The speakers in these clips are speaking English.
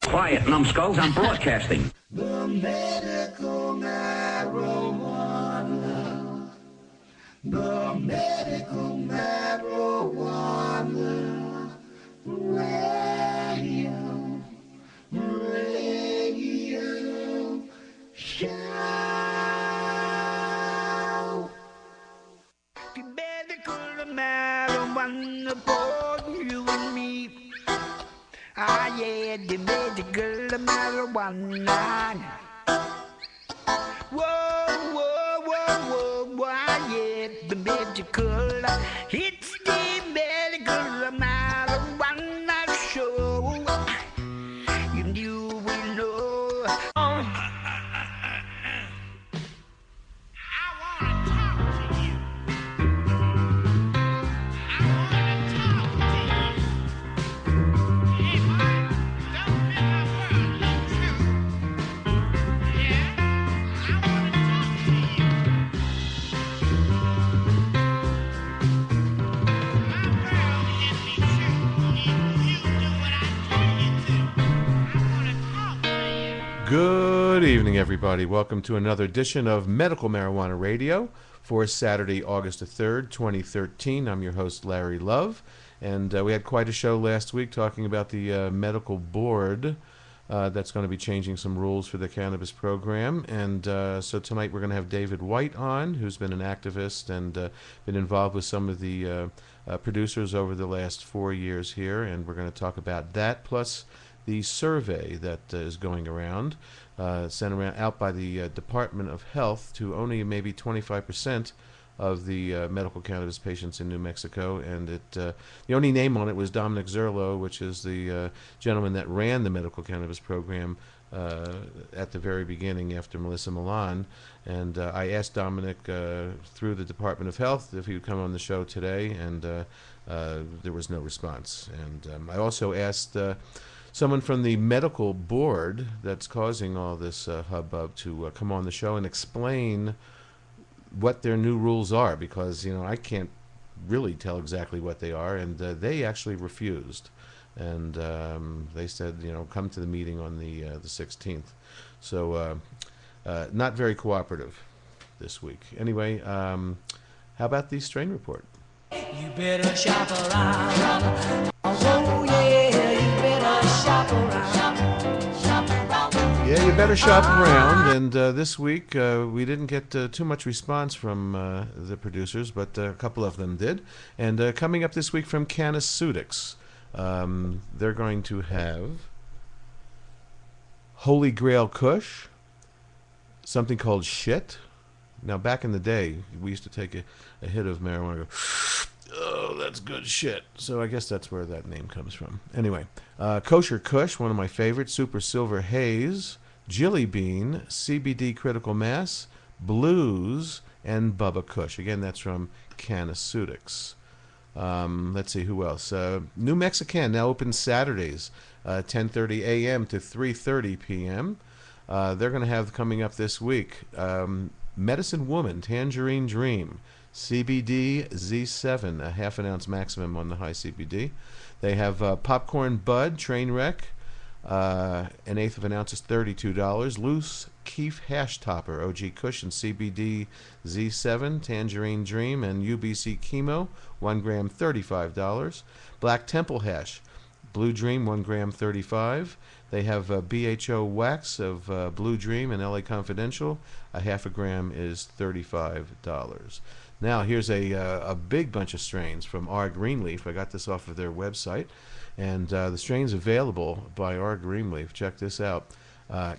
Quiet, numbskulls, I'm broadcasting. The medical marijuana. The medical marijuana. Radio. Radio. Show. The medical marijuana for you and me. Ah, yeah, the medical marijuana. Whoa, whoa, whoa, whoa, whoa, ah, yeah, the medical. It's the medical marijuana show. And you will know. Good evening, everybody. Welcome to another edition of Medical Marijuana Radio for Saturday, August the 3rd, 2013. I'm your host, Larry Love, and we had quite a show last week talking about the medical board that's going to be changing some rules for the cannabis program. And so tonight we're going to have David White on, who's been an activist and been involved with some of the producers over the last 4 years here, and we're going to talk about that, plus the survey that is going around, sent around out by the Department of Health to only maybe 25% of the medical cannabis patients in New Mexico, and the only name on it was Dominic Zerlo, which is the gentleman that ran the medical cannabis program at the very beginning after Melissa Milan. And I asked Dominic through the Department of Health if he would come on the show today, and there was no response. And I also asked someone from the medical board that's causing all this hubbub to come on the show and explain what their new rules are, because I can't really tell exactly what they are, and they actually refused, and they said come to the meeting on the 16th. So not very cooperative this week. Anyway, how about the strain report? You better shop around. Oh yeah, you better shop around. Yeah, you better shop around. And this week we didn't get too much response from the producers, but a couple of them did. And coming up this week from Canaceutics, they're going to have Holy Grail Kush, something called Shit. Now, back in the day, we used to take a hit of marijuana and go, oh, that's good shit. So I guess that's where that name comes from. Anyway, Kosher Kush, one of my favorites, Super Silver Haze, Jilly Bean, CBD Critical Mass, Blues, and Bubba Kush. Again, that's from Canaceutics. Let's see, who else? New Mexican, now open Saturdays, 10:30 a.m. to 3:30 p.m. They're going to have coming up this week Medicine Woman, Tangerine Dream, CBD Z7, a half an ounce maximum on the high CBD. They have Popcorn Bud, Trainwreck, an eighth of an ounce is $32. Loose Keef Hash Topper, OG Cushion, CBD Z7, Tangerine Dream, and UBC Chemo, 1 gram, $35. Black Temple Hash, Blue Dream, 1 gram, $35. They have BHO Wax of Blue Dream and LA Confidential. A half a gram is $35. Now, here's a big bunch of strains from R. Greenleaf. I got this off of their website. And the strains available by R. Greenleaf. Check this out.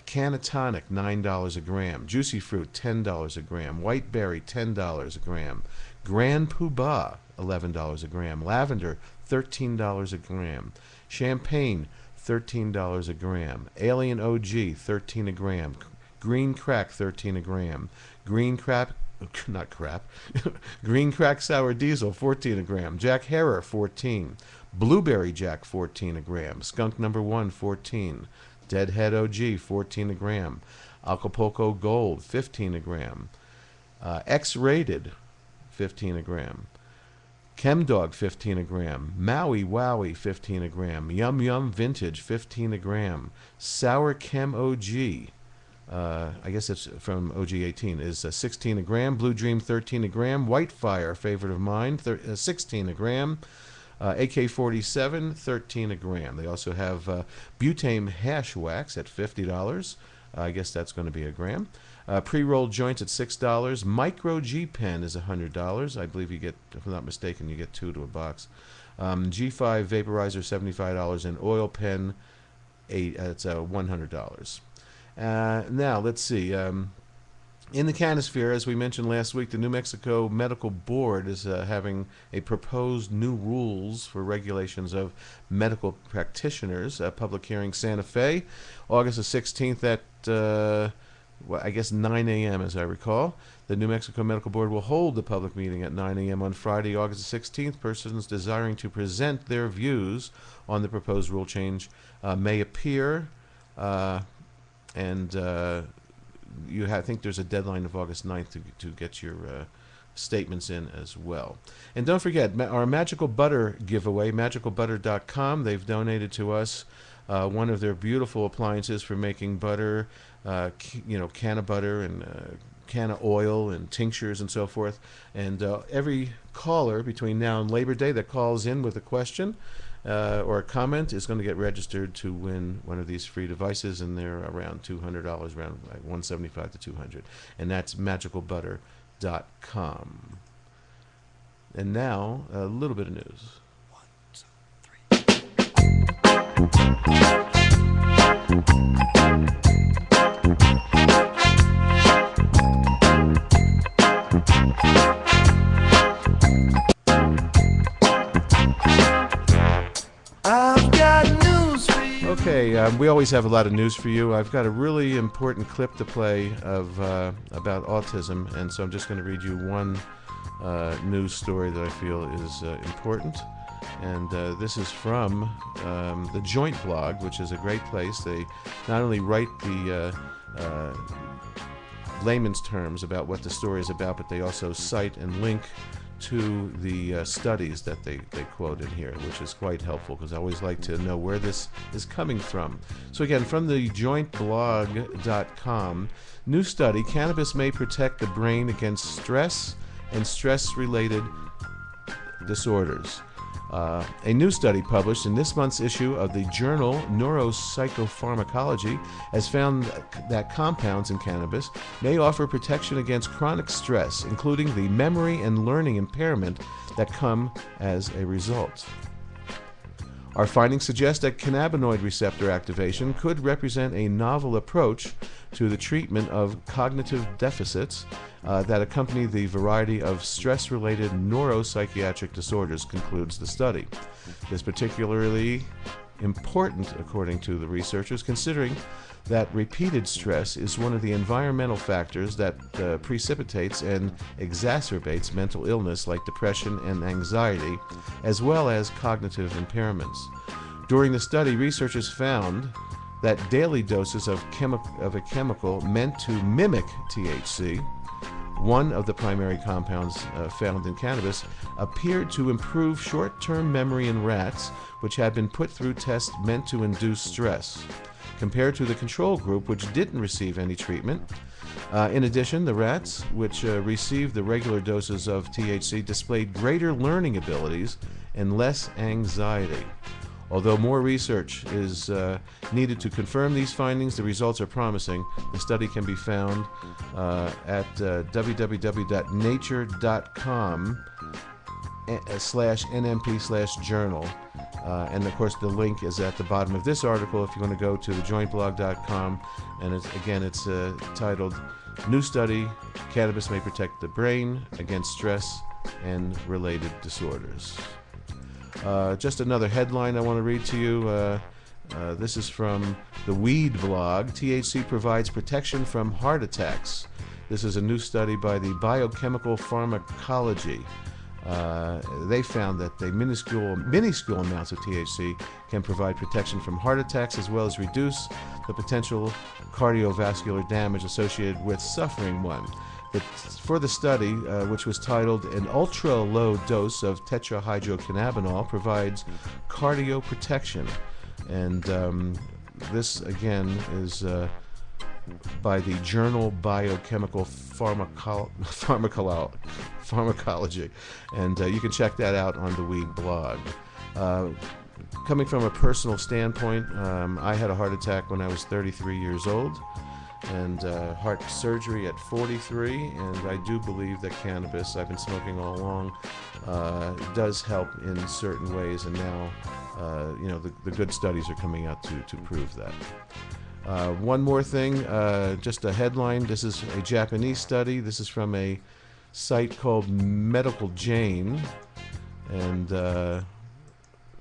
Canatonic, $9 a gram. Juicy Fruit, $10 a gram. White Berry, $10 a gram. Grand Poobah, $11 a gram. Lavender, $13 a gram. Champagne, $13 a gram. Alien OG, $13 a gram. Green Crack, $13 a gram. Green Crack Sour Diesel, $14 a gram. Jack Herer, $14. Blueberry Jack, $14 a gram. Skunk Number 1, $14. Deadhead OG, $14 a gram. Acapulco Gold, $15 a gram. X-Rated, $15 a gram. Chemdog, 15 a gram. Maui Wowie, 15 a gram. Yum Yum Vintage, 15 a gram. Sour Chem OG, I guess it's from OG 18, is 16 a gram. Blue Dream, 13 a gram. Whitefire, favorite of mine, 16 a gram. AK-47, 13 a gram. They also have butane hash wax at $50. I guess that's going to be a gram. Pre-rolled joints at $6. Micro G-Pen is $100. I believe you get, if I'm not mistaken, you get 2 to a box. G5 vaporizer, $75. And oil pen, it's $100. Now, let's see. In the canosphere, as we mentioned last week, the New Mexico Medical Board is having a proposed new rules for regulations of medical practitioners. Public hearing Santa Fe, August the 16th at, I guess 9 a.m. as I recall. The New Mexico Medical Board will hold the public meeting at 9 a.m. on Friday, August the 16th. Persons desiring to present their views on the proposed rule change may appear, and I think there's a deadline of August 9th to get your statements in as well. And don't forget, our Magical Butter giveaway, magicalbutter.com. They've donated to us one of their beautiful appliances for making butter, can of butter and can of oil and tinctures and so forth. And every caller between now and Labor Day that calls in with a question or a comment is going to get registered to win one of these free devices, and they're around $200, around like $175 to $200, and that's magicalbutter.com. And now a little bit of news. 1, 2, 3. Okay, we always have a lot of news for you. I've got a really important clip to play of about autism, and so I'm just going to read you one news story that I feel is important. And this is from the Joint blog, which is a great place. They not only write the layman's terms about what the story is about, but they also cite and link to the studies that they quote in here, which is quite helpful because I always like to know where this is coming from. So again, from the jointblog.com, new study, cannabis may protect the brain against stress and stress-related disorders. A new study published in this month's issue of the journal Neuropsychopharmacology has found that compounds in cannabis may offer protection against chronic stress, including the memory and learning impairment that come as a result. Our findings suggest that cannabinoid receptor activation could represent a novel approach to the treatment of cognitive deficits that accompany the variety of stress-related neuropsychiatric disorders, concludes the study. This is particularly important, according to the researchers, considering that repeated stress is one of the environmental factors that precipitates and exacerbates mental illness like depression and anxiety, as well as cognitive impairments. During the study, researchers found that daily doses of a chemical meant to mimic THC, one of the primary compounds found in cannabis, appeared to improve short-term memory in rats, which had been put through tests meant to induce stress, compared to the control group, which didn't receive any treatment. In addition, the rats, which received the regular doses of THC, displayed greater learning abilities and less anxiety. Although more research is needed to confirm these findings, the results are promising. The study can be found at www.nature.com/NMP/journal. And of course, the link is at the bottom of this article if you want to go to thejointblog.com. And it's titled New Study, Cannabis May Protect the Brain Against Stress and Related Disorders. Just another headline I want to read to you. This is from the Weed blog. THC provides protection from heart attacks. This is a new study by the Biochemical Pharmacology. They found that the minuscule amounts of THC can provide protection from heart attacks as well as reduce the potential cardiovascular damage associated with suffering one. But for the study, which was titled "An Ultra-Low Dose of Tetrahydrocannabinol Provides Cardioprotection," and this again is by the journal Biochemical Pharmacology, and you can check that out on the Weed blog. Coming from a personal standpoint, I had a heart attack when I was 33 years old, and heart surgery at 43, and I do believe that cannabis, I've been smoking all along, does help in certain ways, and now the good studies are coming out to prove that. One more thing, just a headline. This is a Japanese study. This is from a site called Medical Jane, and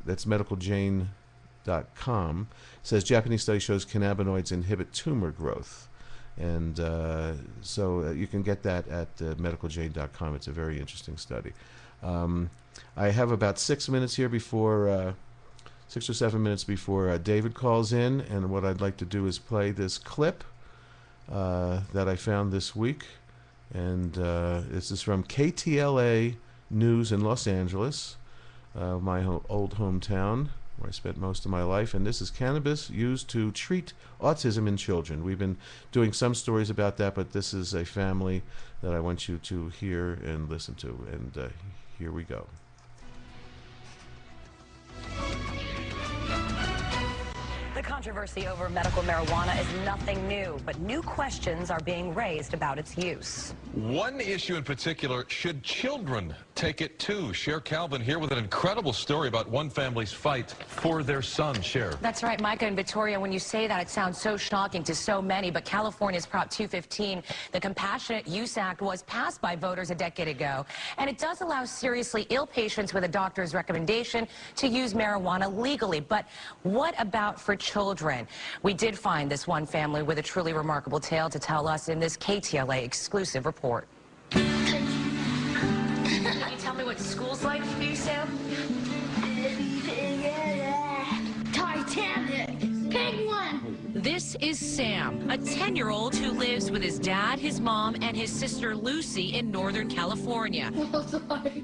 that's medicaljane.com. It says Japanese study shows cannabinoids inhibit tumor growth. And so you can get that at medicaljane.com. It's a very interesting study. I have about 6 minutes here before... 6 or 7 minutes before David calls in, and what I'd like to do is play this clip that I found this week, and this is from KTLA News in Los Angeles, my old hometown, where I spent most of my life, and this is cannabis used to treat autism in children. We've been doing some stories about that, but this is a family that I want you to hear and listen to, and here we go. The controversy over medical marijuana is nothing new, but new questions are being raised about its use. One issue in particular, should children take it too? Cher Calvin here with an incredible story about one family's fight for their son. Cher. That's right, Micah and Victoria. When you say that, it sounds so shocking to so many, but California's Prop 215, the Compassionate Use Act, was passed by voters a decade ago, and it does allow seriously ill patients with a doctor's recommendation to use marijuana legally. But what about for children? We did find this one family with a truly remarkable tale to tell us in this KTLA exclusive report. Can you tell me what school's like for you, Sam? Titanic! Big one! This is Sam, a 10-year-old who lives with his dad, his mom, and his sister Lucy in Northern California.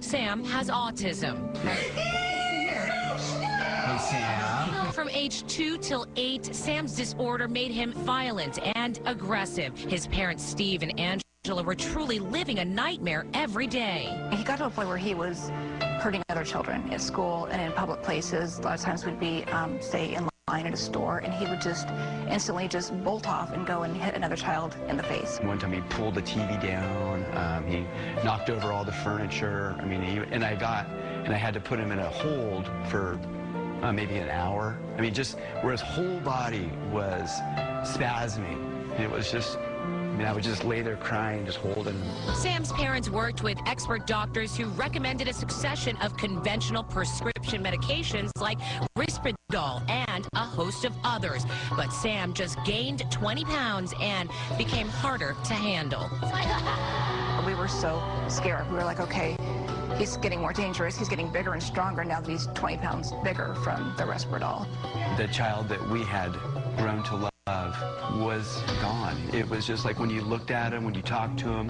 Sam has autism. Hey, Sam. From age 2 till 8, Sam's disorder made him violent and aggressive. His parents, Steve and Angela, were truly living a nightmare every day. He got to a point where he was hurting other children at school and in public places. A lot of times we'd be, say, in line at a store, and he would just instantly just bolt off and go and hit another child in the face. One time he pulled the TV down. He knocked over all the furniture. I mean, I had to put him in a hold for maybe an hour. I mean, just where his whole body was spasming. It was just, I would just lay there crying, just holding him. Sam's parents worked with expert doctors who recommended a succession of conventional prescription medications like Risperdal and a host of others. But Sam just gained 20 pounds and became harder to handle. We were so scared. We were like, okay, he's getting more dangerous. He's getting bigger and stronger now that he's 20 pounds bigger from the Risperdal. The child that we had grown to love was gone. It was just like when you looked at him, when you talked to him,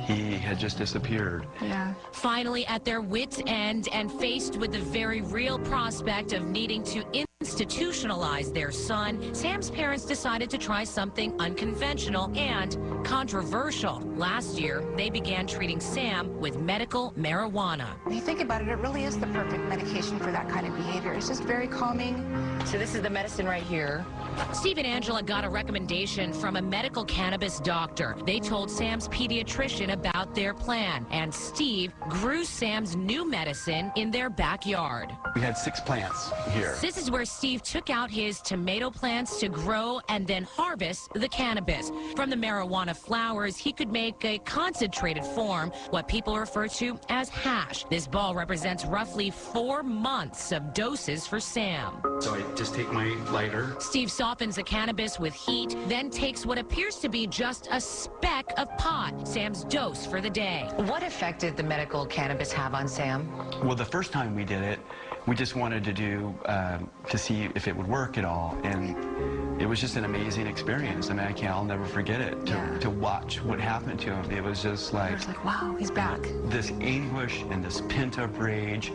he had just disappeared. Yeah. Finally at their wits' end and faced with the very real prospect of needing to institutionalize their son, Sam's parents decided to try something unconventional and controversial. Last year, they began treating Sam with medical marijuana. When you think about it, it really is the perfect medication for that kind of behavior. It's just very calming. So this is the medicine right here. Steve and Angela got a recommendation from a medical cannabis doctor. They told Sam's pediatrician about their plan, and Steve grew Sam's new medicine in their backyard. We had 6 plants here. This is where Steve took out his tomato plants to grow and then harvest the cannabis. From the marijuana flowers, he could make a concentrated form, what people refer to as hash. This ball represents roughly 4 months of doses for Sam. So I just take my lighter. Steve softens the cannabis with heat, then takes what appears to be just a speck of pot, Sam's dose for the day. What effect did the medical cannabis have on Sam? Well, the first time we did it, we just wanted to do, to see if it would work at all. And it was just an amazing experience. I mean, I'll never forget it. To watch what happened to him, it was just like, wow, he's back. This anguish and this pent-up rage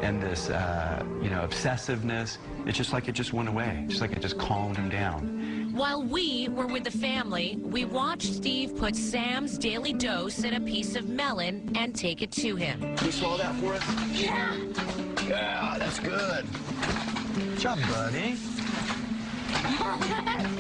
and this, obsessiveness. It's just like it just went away. Just like it just calmed him down. While we were with the family, we watched Steve put Sam's daily dose in a piece of melon and take it to him. Can you swallow that for us? Yeah. Yeah, that's good. Good job, buddy.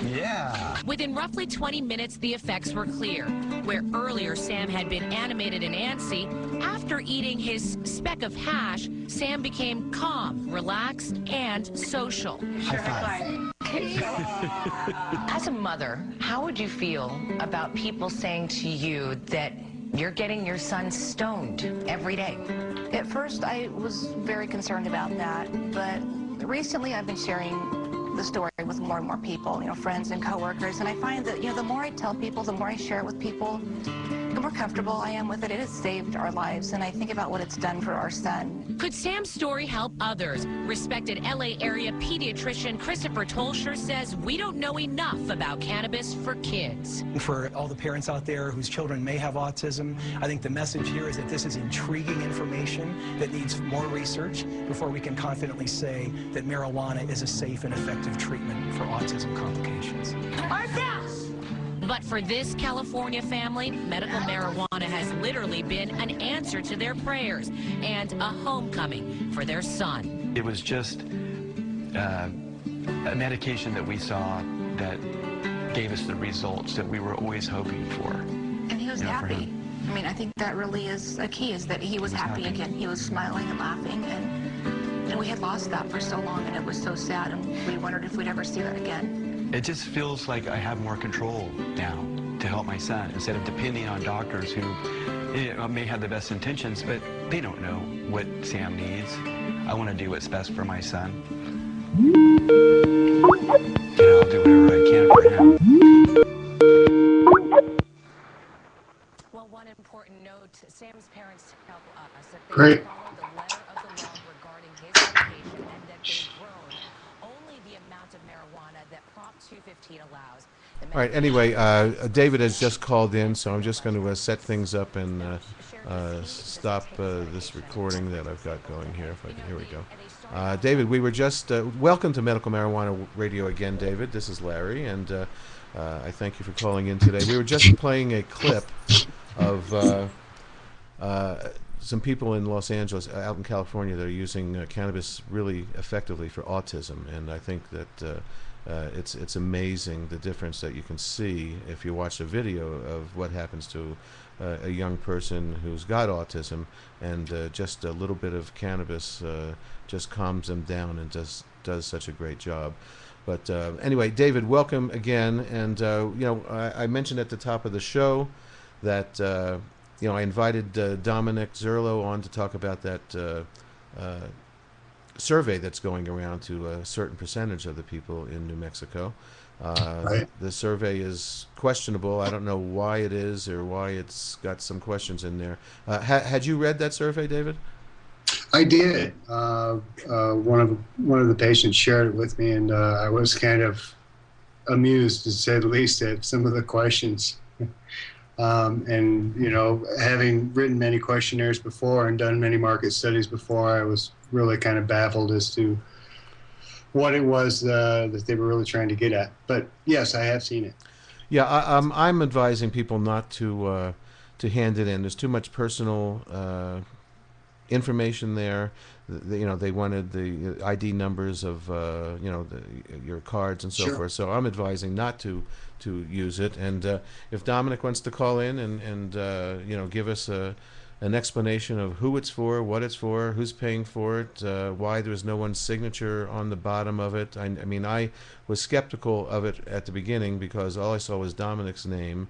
Yeah. Within roughly 20 minutes, the effects were clear. Where earlier Sam had been animated and antsy, after eating his speck of hash, Sam became calm, relaxed, and social. High five. As a mother, how would you feel about people saying to you that you're getting your son stoned every day? At first, I was very concerned about that, but recently I've been sharing the story with more and more people, friends and coworkers, and I find that, the more I tell people, the more I share it with people, the more comfortable I am with it. It has saved our lives, and I think about what it's done for our son. Could Sam's story help others? Respected LA area pediatrician Christopher Tolsher says we don't know enough about cannabis for kids. For all the parents out there whose children may have autism, I think the message here is that this is intriguing information that needs more research before we can confidently say that marijuana is a safe and effective treatment for autism complications. But for this California family, medical marijuana has literally been an answer to their prayers and a homecoming for their son. It was just a medication that we saw that gave us the results that we were always hoping for. And he was happy. I mean, I think that really is a key, is that he was happy again. He was smiling and laughing, and we had lost that for so long, and it was so sad, and we wondered if we'd ever see that again. It just feels like I have more control now to help my son, instead of depending on doctors who may have the best intentions, but they don't know what Sam needs. I want to do what's best for my son. And I'll do whatever I can for him. Well, one important note, Sam's parents tell us that they Great. followed the letter of the law regarding his medication and that they've grown only the amount of marijuana that Prop 215 allows. All right. Anyway, David has just called in, so I'm just going to set things up and stop this recording that I've got going here. Here we go. David, we were just welcome to Medical Marijuana Radio again, David. This is Larry, and I thank you for calling in today. We were just playing a clip of some people in Los Angeles, out in California, that are using cannabis really effectively for autism, and I think that it's amazing the difference that you can see if you watch a video of what happens to a young person who's got autism, and just a little bit of cannabis just calms them down and does such a great job. But anyway, David, welcome again. And I mentioned at the top of the show that I invited Dominic Zerlo on to talk about that survey that's going around to a certain percentage of the people in New Mexico. Right. The survey is questionable. I don't know why it is or why it's got some questions in there. Had you read that survey, David? I did. One of the patients shared it with me, and I was kind of amused, to say the least, at some of the questions. And having written many questionnaires before and done many market studies before, I was really kind of baffled as to what it was that they were really trying to get at. But yes, I have seen it. Yeah, I'm advising people not to hand it in. There's too much personal information there. They wanted the ID numbers of your cards and so Sure. forth. So I'm advising not to use it. And if Dominic wants to call in and give us an explanation of who it's for, what it's for, who's paying for it, why there's no one's signature on the bottom of it. I mean, I was skeptical of it at the beginning because all I saw was Dominic's name,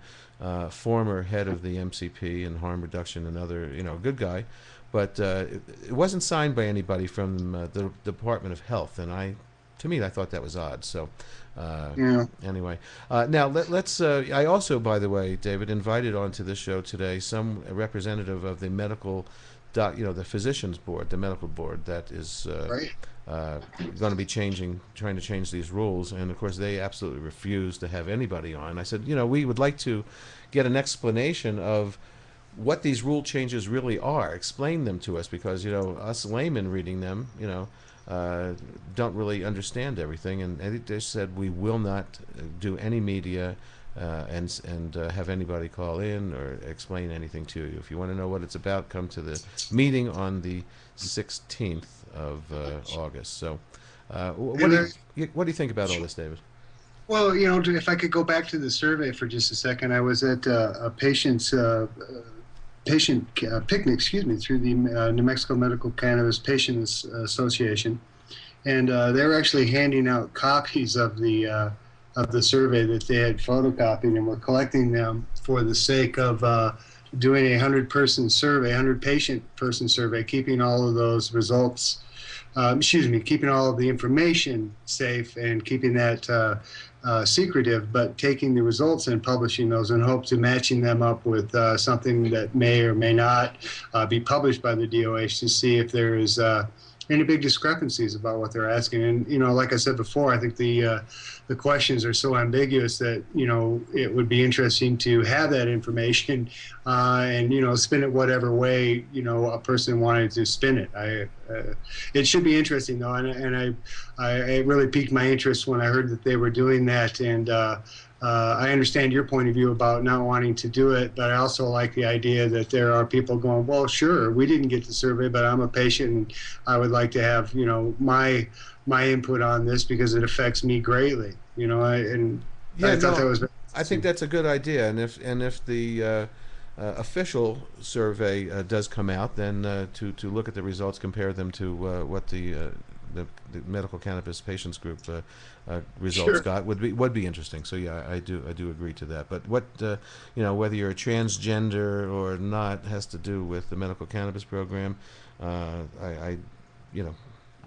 former head of the MCP and harm reduction, another good guy. But it wasn't signed by anybody from the Department of Health, and to me, I thought that was odd. So, anyway, now let's. I also, by the way, David, invited onto this show today a representative of the medical the physicians board, the medical board, that is Right. going to be trying to change these rules, and of course they absolutely refuse to have anybody on. I said, we would like to get an explanation of what these rule changes really are. Explain them to us, because us laymen reading them, don't really understand everything. And they said we will not do any media and have anybody call in or explain anything to you. If you want to know what it's about, come to the meeting on the 16th of August. So, what do you think about all this, David? Well, if I could go back to the survey for just a second, I was at a patient picnic, through the New Mexico Medical Cannabis Patients Association, and they were actually handing out copies of the survey that they had photocopied, and were collecting them for the sake of doing a 100-patient person survey, keeping all of those results, keeping all of the information safe and keeping that secretive, but taking the results and publishing those in hopes of matching them up with something that may or may not be published by the DOH to see if there is any big discrepancies about what they're asking. And, like I said before, I think the questions are so ambiguous that, it would be interesting to have that information and, spin it whatever way, a person wanted to spin it. It should be interesting, though, and I really piqued my interest when I heard that they were doing that. And I understand your point of view about not wanting to do it, but I also like the idea that there are people going, well, sure, we didn't get the survey, but I'm a patient and I would like to have, my input on this because it affects me greatly. I thought that was. I think that's a good idea, and if the official survey does come out, then to look at the results, compare them to what the medical cannabis patients group results got would be interesting. So yeah, I do agree to that. But what whether you're a transgender or not has to do with the medical cannabis program.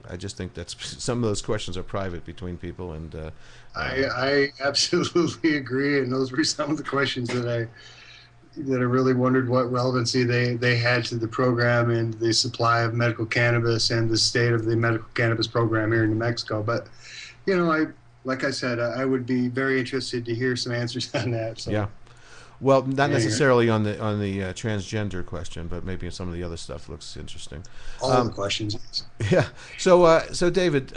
I just think that's some of those questions are private between people, and I absolutely agree. And those were some of the questions that I really wondered what relevancy they had to the program and the supply of medical cannabis and the state of the medical cannabis program here in New Mexico. But, like I said, I would be very interested to hear some answers on that. So. Yeah. Well, not necessarily on the transgender question, but maybe some of the other stuff looks interesting. All the questions. Yeah. So David,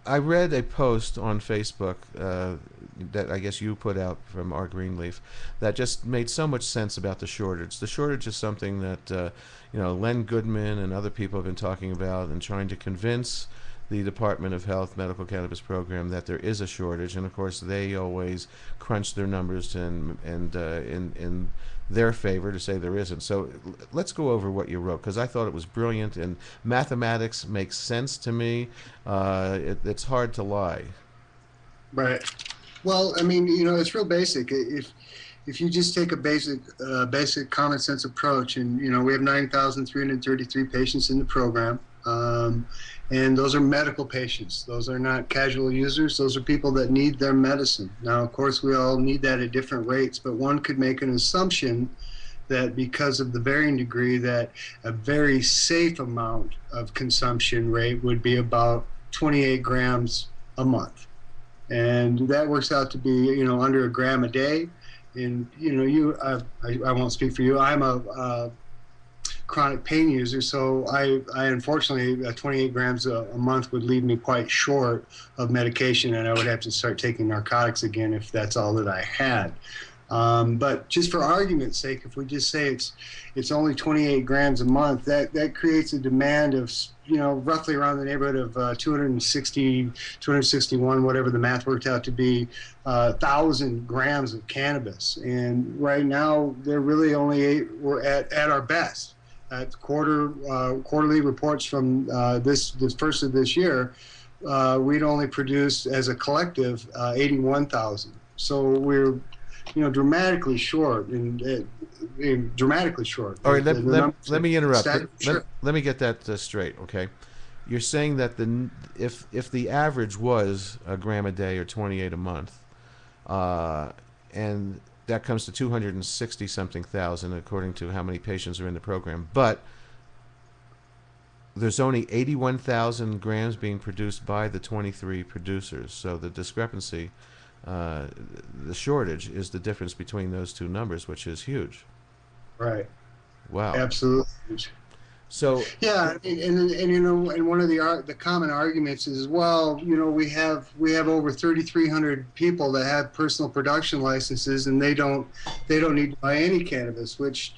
I read a post on Facebook that I guess you put out from our Greenleaf that just made so much sense about the shortage. The shortage is something that Len Goodman and other people have been talking about and trying to convince the Department of Health Medical Cannabis Program that there is a shortage, and of course they always crunch their numbers and in their favor to say there isn't. So let's go over what you wrote, because I thought it was brilliant, and mathematics makes sense to me. It's hard to lie. Right. Well, I mean, it's real basic. If you just take a basic common sense approach, and we have 9,333 patients in the program. And those are medical patients. Those are not casual users. Those are people that need their medicine. Now, of course, we all need that at different rates, but one could make an assumption that because of the varying degree, that a very safe amount of consumption rate would be about 28 grams a month. And that works out to be, under a gram a day. And, I won't speak for you. I'm a chronic pain user, so I unfortunately 28 grams a month would leave me quite short of medication, and I would have to start taking narcotics again if that's all that I had. But just for argument's sake, if we just say it's only 28 grams a month, that creates a demand of roughly around the neighborhood of 261, whatever the math worked out to be, 1,000 grams of cannabis. And right now they're really we're at our best. At quarterly reports from this first of this year, we'd only produced as a collective 81,000. So we're dramatically short, and dramatically short. All right, let me interrupt. Let me get that straight, okay? You're saying that if the average was a gram a day or 28 a month, and that comes to 260 something thousand according to how many patients are in the program. But there's only 81,000 grams being produced by the 23 producers. So the discrepancy, the shortage, is the difference between those two numbers, which is huge. Right. Wow. Absolutely huge. So yeah, and one of the common arguments is, well, we have over 3,300 people that have personal production licenses, and they don't need to buy any cannabis. Which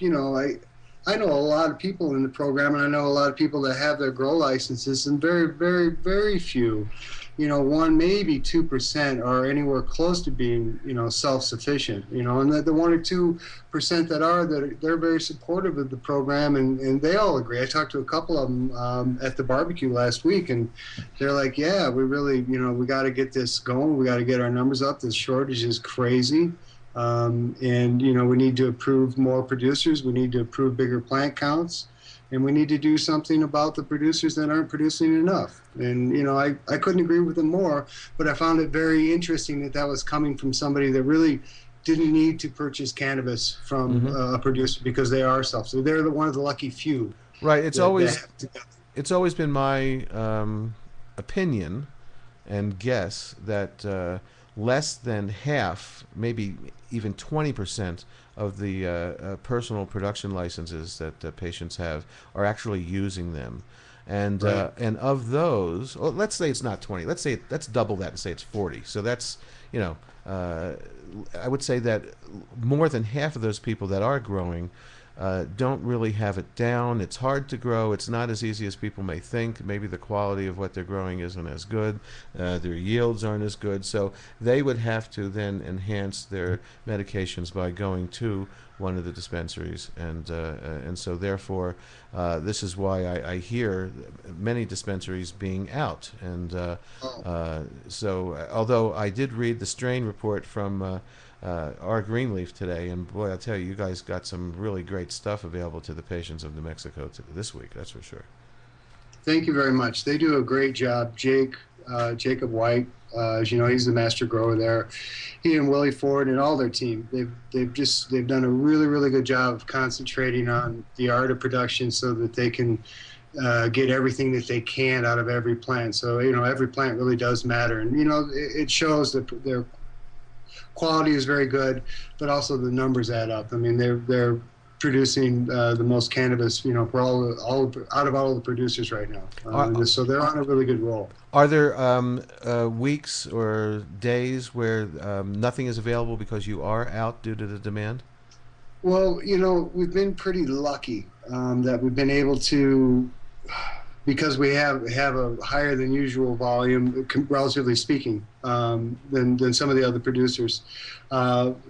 I know a lot of people in the program, and I know a lot of people that have their grow licenses, and very, very, very few, 1, maybe 2% are anywhere close to being, self-sufficient, and the 1 or 2% that are, they're very supportive of the program, and they all agree. I talked to a couple of them at the barbecue last week, and they're like, yeah, we really, we got to get this going. We got to get our numbers up. This shortage is crazy. And we need to approve more producers. We need to approve bigger plant counts, and we need to do something about the producers that aren't producing enough. And I couldn't agree with them more, but I found it very interesting that was coming from somebody that really didn't need to purchase cannabis from a producer, because they are so they're one of the lucky few. Right. It's always been my opinion and guess that less than half, maybe even 20% of the personal production licenses that patients have are actually using them. And right. And of those, well, let's say it's not 20. Let's double that and say it's 40. So that's, I would say that more than half of those people that are growing don't really have it down. It's hard to grow. It's not as easy as people may think. Maybe the quality of what they're growing isn't as good. Their yields aren't as good. So they would have to then enhance their medications by going to one of the dispensaries. And so therefore, this is why I hear many dispensaries being out. And so although I did read the strain report from our Greenleaf today, and boy, I'll tell you, you guys got some really great stuff available to the patients of New Mexico this week, that's for sure. Thank you very much. They do a great job. Jacob White, as you know, he's the master grower there. He and Willie Ford and all their team, they've done a really, really good job of concentrating on the art of production so that they can get everything that they can out of every plant. So, every plant really does matter. And, it shows that their quality is very good, but also the numbers add up. I mean, they're producing the most cannabis, for out of all the producers right now. So they're on a really good roll. Are there weeks or days where nothing is available because you are out due to the demand? Well, we've been pretty lucky that we've been able to, because we have a higher than usual volume, relatively speaking, than some of the other producers.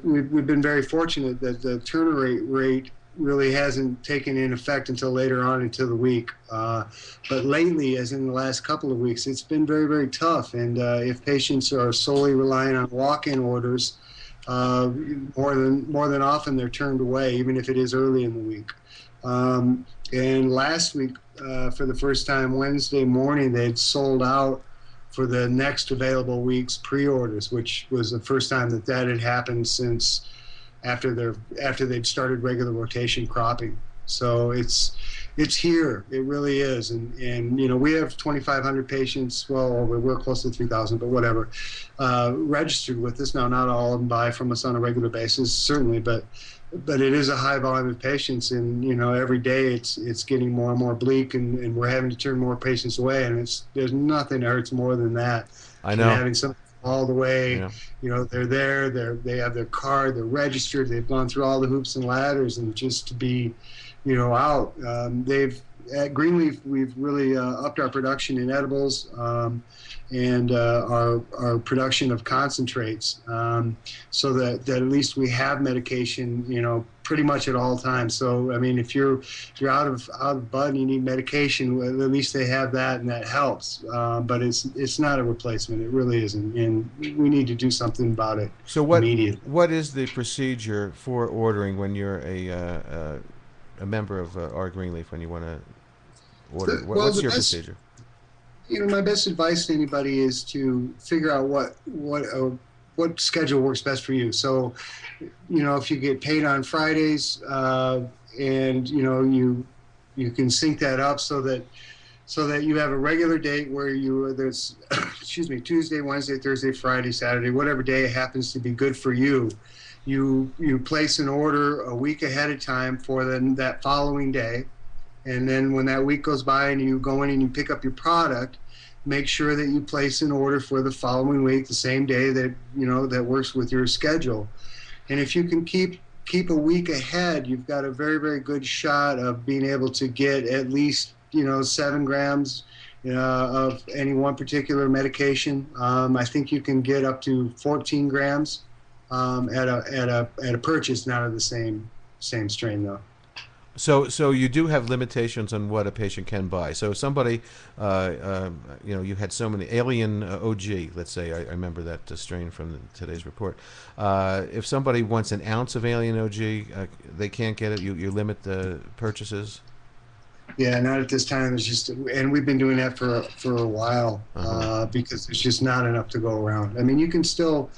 We've been very fortunate that the turn rate really hasn't taken in effect until later on into the week. But lately, as in the last couple of weeks, it's been very, very tough. And if patients are solely relying on walk-in orders, more than often they're turned away, even if it is early in the week. And last week, for the first time, Wednesday morning, they'd sold out for the next available week's pre-orders, which was the first time that had happened since after they'd started regular rotation cropping. So it's here. It really is. And we have 2,500 patients. Well, we're close to 3,000, but whatever, registered with us now. Not all of them buy from us on a regular basis, certainly, but it is a high volume of patients, and every day it's getting more and more bleak, and we're having to turn more patients away, and there's nothing that hurts more than that. I know. Having some all the way, yeah. They're there, they have their card, they're registered, they've gone through all the hoops and ladders, and just to be, out. At Greenleaf, we've really upped our production in edibles and our production of concentrates, so that at least we have medication, pretty much at all times. So I mean, if you're out of bud and you need medication, well, at least they have that, and that helps. But it's not a replacement. It really isn't, and we need to do something about it. So what is the procedure for ordering when you're a member of our Greenleaf, when you want to order? What's your procedure? My best advice to anybody is to figure out what what schedule works best for you. So, if you get paid on Fridays, and you can sync that up so that you have a regular date where there's excuse me, Tuesday, Wednesday, Thursday, Friday, Saturday, whatever day happens to be good for you. You place an order a week ahead of time for that following day, and then when that week goes by and you go in and you pick up your product, make sure that you place an order for the following week, the same day that that works with your schedule. And if you can keep a week ahead, you've got a very, very good shot of being able to get at least 7 grams of any one particular medication. I think you can get up to 14 grams at a purchase, not of the same strain though. So you do have limitations on what a patient can buy. So somebody, you had so many Alien OG, let's say. I remember that strain from today's report. If somebody wants an ounce of Alien OG, they can't get it. You limit the purchases. Yeah, not at this time. And we've been doing that for a while because there's just not enough to go around. I mean, you can still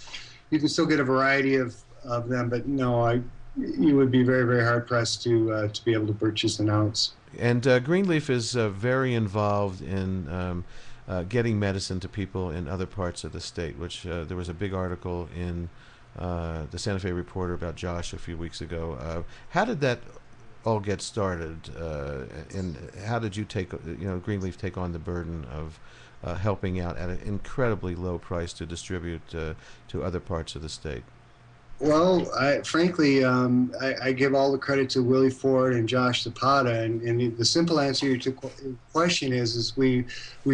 get a variety of them, but no, you would be very, very hard pressed to be able to purchase an ounce. And Greenleaf is very involved in getting medicine to people in other parts of the state, which there was a big article in the Santa Fe Reporter about Josh a few weeks ago. How did that all get started, and how did you Greenleaf take on the burden of helping out at an incredibly low price to distribute to other parts of the state? Well, frankly, I give all the credit to Willie Ford and Josh Zapata, and the simple answer to your question is we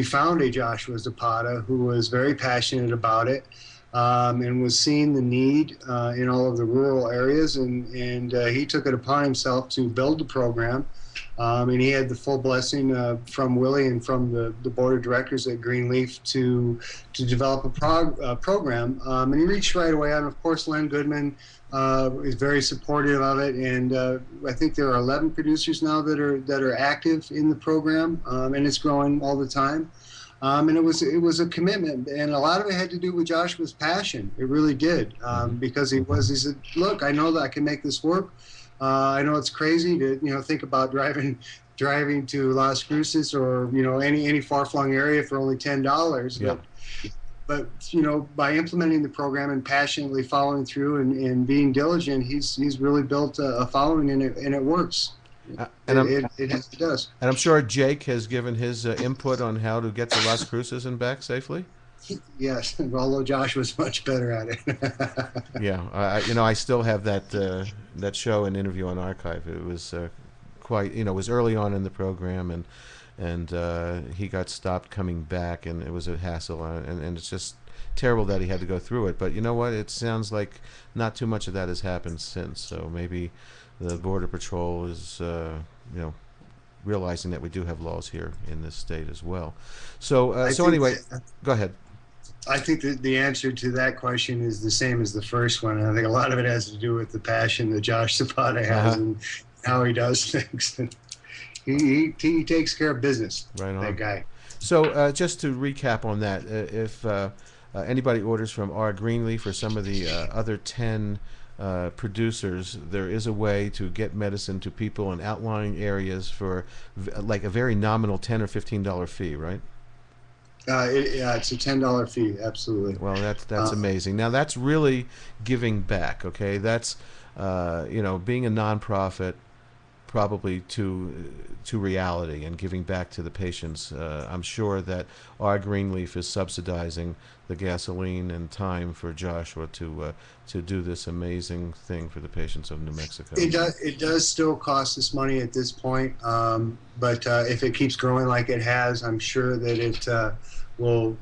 found a Joshua Zapata who was very passionate about it, and was seeing the need in all of the rural areas, and he took it upon himself to build the program. And he had the full blessing from Willie and from the board of directors at Greenleaf to develop a program. And he reached right away out. Of course, Len Goodman is very supportive of it, and I think there are 11 producers now that are active in the program, and it's growing all the time. And it was a commitment, and a lot of it had to do with Joshua's passion. It really did, because he said, "Look, I know that I can make this work. I know it's crazy to think about driving to Las Cruces or any far-flung area for only $10. Yeah. But by implementing the program and passionately following through and being diligent, he's really built a following, and it works. It does. And I'm sure Jake has given his input on how to get to Las Cruces and back safely. Yes, although Josh was much better at it. Yeah, I still have that show and interview on archive. It was quite, it was early on in the program, and he got stopped coming back, and it was a hassle, and it's just terrible that he had to go through it. But you know what? It sounds like not too much of that has happened since. So maybe the Border Patrol is, realizing that we do have laws here in this state as well. So anyway, go ahead. I think that the answer to that question is the same as the first one. And I think a lot of it has to do with the passion that Josh Zapata has and how he does things. He takes care of business, right on. That guy. So just to recap on that, if anybody orders from our Greenleaf or some of the other 10 producers, there is a way to get medicine to people in outlying areas for like a very nominal $10 or $15 fee, right? It's a $10 fee, absolutely. Well, that's amazing. Now that's really giving back. Okay, that's being a nonprofit, probably to reality and giving back to the patients. I'm sure that our Greenleaf is subsidizing the gasoline and time for Joshua to do this amazing thing for the patients of New Mexico. It does still cost us money at this point, but if it keeps growing like it has, I'm sure that it will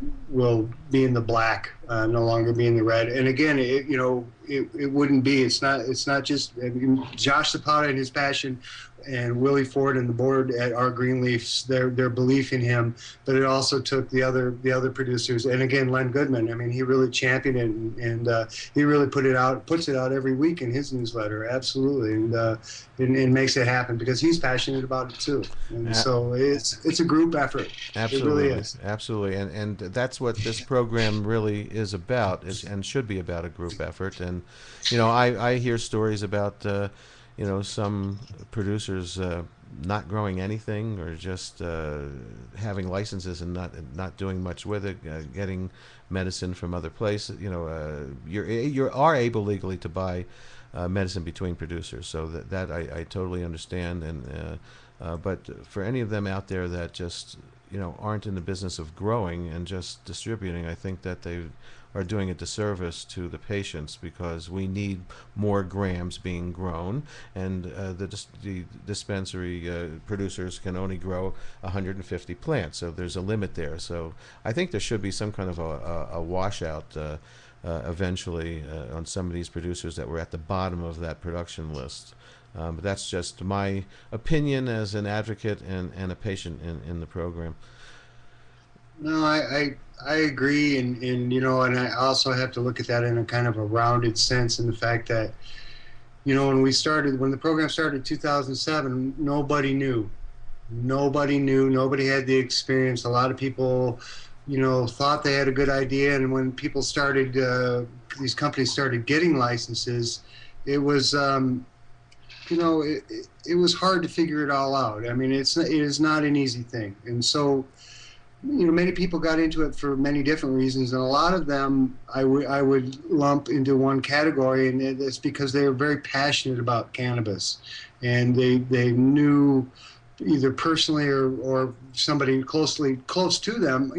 be in the black, no longer be in the red. And again, it wouldn't be. It's not just Josh Zapata and his passion and Willie Ford and the board at our Greenleafs, their belief in him, but it also took the other producers, and again Len Goodman. I mean, he really championed it, and he really puts it out every week in his newsletter, absolutely, and makes it happen because he's passionate about it too. And so it's a group effort. Absolutely, it really is. Absolutely, and that's what this program really is about, and should be about, a group effort. And I hear stories about some producers not growing anything, or just having licenses and not doing much with it, getting medicine from other places. You are able legally to buy medicine between producers, so that I totally understand. And but for any of them out there that just aren't in the business of growing and just distributing, I think that they are doing a disservice to the patients, because we need more grams being grown, and the dispensary producers can only grow 150 plants, so there's a limit there. So I think there should be some kind of a washout eventually on some of these producers that were at the bottom of that production list. But that's just my opinion as an advocate and a patient in the program. No, I agree, and and I also have to look at that in a kind of a rounded sense, in the fact that when the program started in 2007, nobody knew, nobody had the experience. A lot of people thought they had a good idea, and when people started, these companies started getting licenses, it was it was hard to figure it all out. I mean, it is not an easy thing, and so many people got into it for many different reasons, and a lot of them I would lump into one category, and it's because they were very passionate about cannabis, and they knew, either personally or somebody close to them,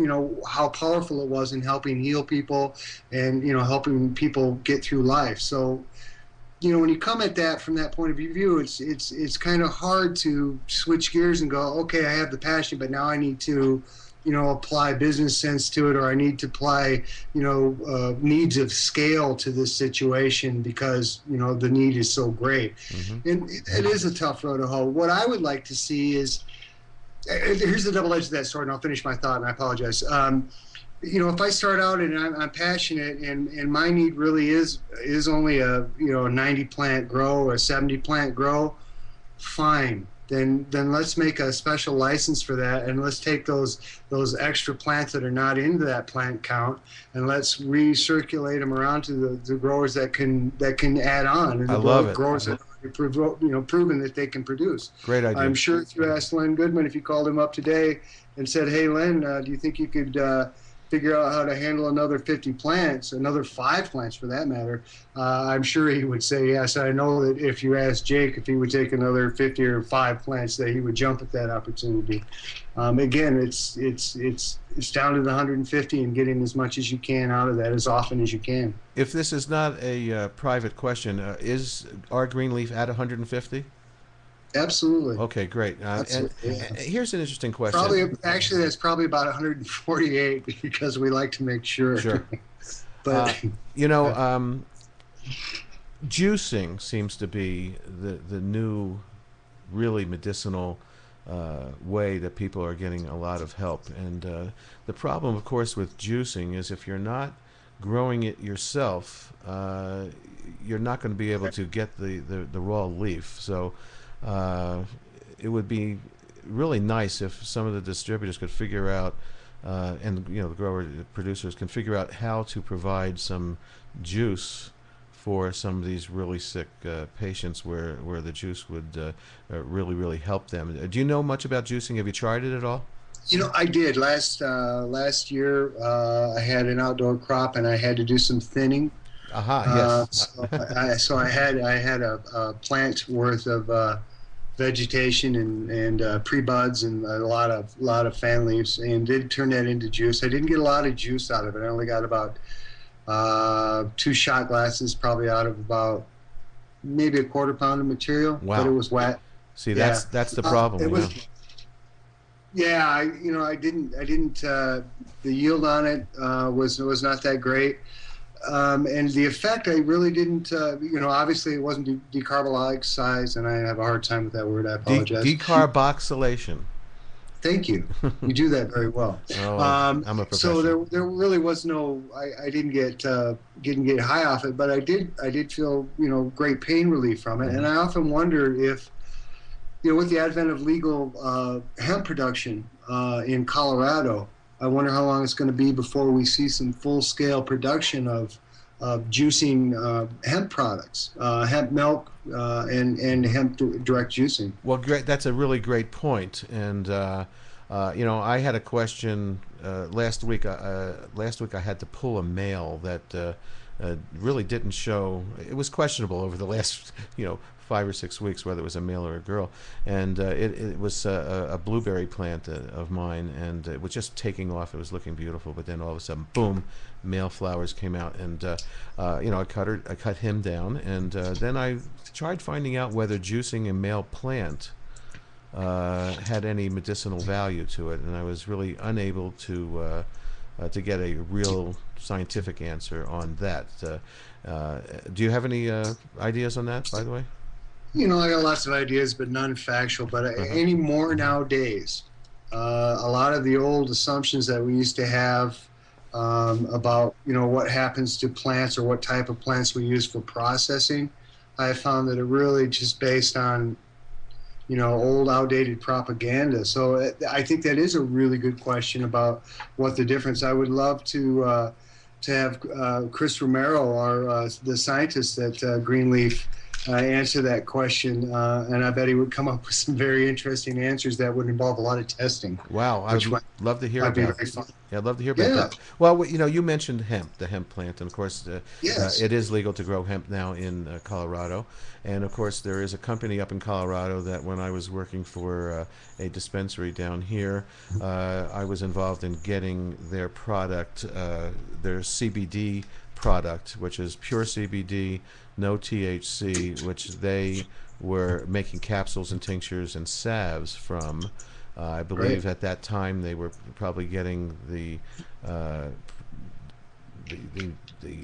how powerful it was in helping heal people and helping people get through life. So when you come at that from that point of view, it's kind of hard to switch gears and go, okay, I have the passion, but now I need to apply business sense to it, or I need to apply, needs of scale to this situation, because, the need is so great. Mm-hmm. And it is a tough road to hoe. What I would like to see is, here's the double edge of that sword, and I'll finish my thought, and I apologize. If I start out and I'm passionate, and my need really is only a 90 plant grow, or a 70 plant grow, fine. Then let's make a special license for that, and let's take those extra plants that are not into that plant count, and let's recirculate them around to the growers that can add on. And I love it. Growers that are proven that they can produce. Great idea. I'm sure if you asked Len Goodman, if you called him up today and said, "Hey, Len, do you think you could figure out how to handle another 50 plants, another 5 plants for that matter," I'm sure he would say yes. I know that if you asked Jake if he would take another 50 or 5 plants, that he would jump at that opportunity. Again, it's down to the 150 and getting as much as you can out of that as often as you can. If this is not a private question, is our Greenleaf at 150? Absolutely. Okay, great. Absolutely, and here's an interesting question. That's probably about 148, because we like to make sure. Sure. But juicing seems to be the new, really medicinal way that people are getting a lot of help. And the problem, of course, with juicing is if you're not growing it yourself, you're not going to be able to get the raw leaf. So it would be really nice if some of the distributors could figure out, and the producers can figure out how to provide some juice for some of these really sick patients, where the juice would really help them. Do you know much about juicing? Have you tried it at all? I did last year. I had an outdoor crop, and I had to do some thinning. Yes. So I had a plant worth of vegetation and pre-buds and a lot of fan leaves, and did turn that into juice. I didn't get a lot of juice out of it. I only got about 2 shot glasses, probably out of about maybe a quarter pound of material. Wow. But it was wet. See, that's the problem. It was. Yeah, I didn't. The yield on it was not that great. And the effect, I really didn't, obviously it wasn't decarboxylized, and I have a hard time with that word. I apologize. Decarboxylation. Thank you. You do that very well. I'm a professional. So there really was no. I didn't get high off it, but I did feel great pain relief from it. And I often wonder if, with the advent of legal hemp production in Colorado, I wonder how long it's going to be before we see some full-scale production of juicing hemp products, hemp milk, and hemp direct juicing. Well, great. That's a really great point. And I had a question last week. Last week I had to pull a mail that really didn't show. It was questionable over the last 5 or 6 weeks whether it was a male or a girl, and it was a blueberry plant of mine, and it was just taking off. It was looking beautiful, but then all of a sudden, boom, male flowers came out, and I cut him down, and then I tried finding out whether juicing a male plant had any medicinal value to it, and I was really unable to get a real scientific answer on that. Do you have any ideas on that, by the way? I got lots of ideas, but none factual. But anymore nowadays, a lot of the old assumptions that we used to have about what happens to plants or what type of plants we use for processing, I have found that it really just based on old outdated propaganda. So I think that is a really good question about what the difference. I would love to have Chris Romero, the scientist at Greenleaf, answer that question, and I bet he would come up with some very interesting answers that would involve a lot of testing. Wow, I'd love to hear about that. Yeah, I'd love to hear about that. Well, you mentioned hemp, the hemp plant, and of course, yes. It is legal to grow hemp now in Colorado, and of course, there is a company up in Colorado that when I was working for a dispensary down here, I was involved in getting their product, their CBD product, which is pure CBD, no THC, which they were making capsules and tinctures and salves from. I believe at that time they were probably getting the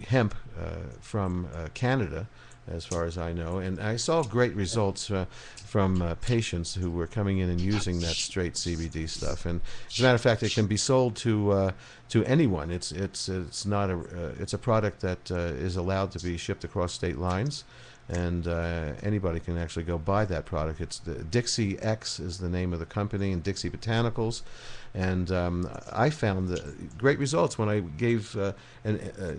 hemp from Canada, as far as I know, and I saw great results from patients who were coming in and using that straight CBD stuff. And as a matter of fact, it can be sold to anyone. It's not it's a product that is allowed to be shipped across state lines, and anybody can actually go buy that product. It's the Dixie X is the name of the company, and Dixie Botanicals. And I found great results when I gave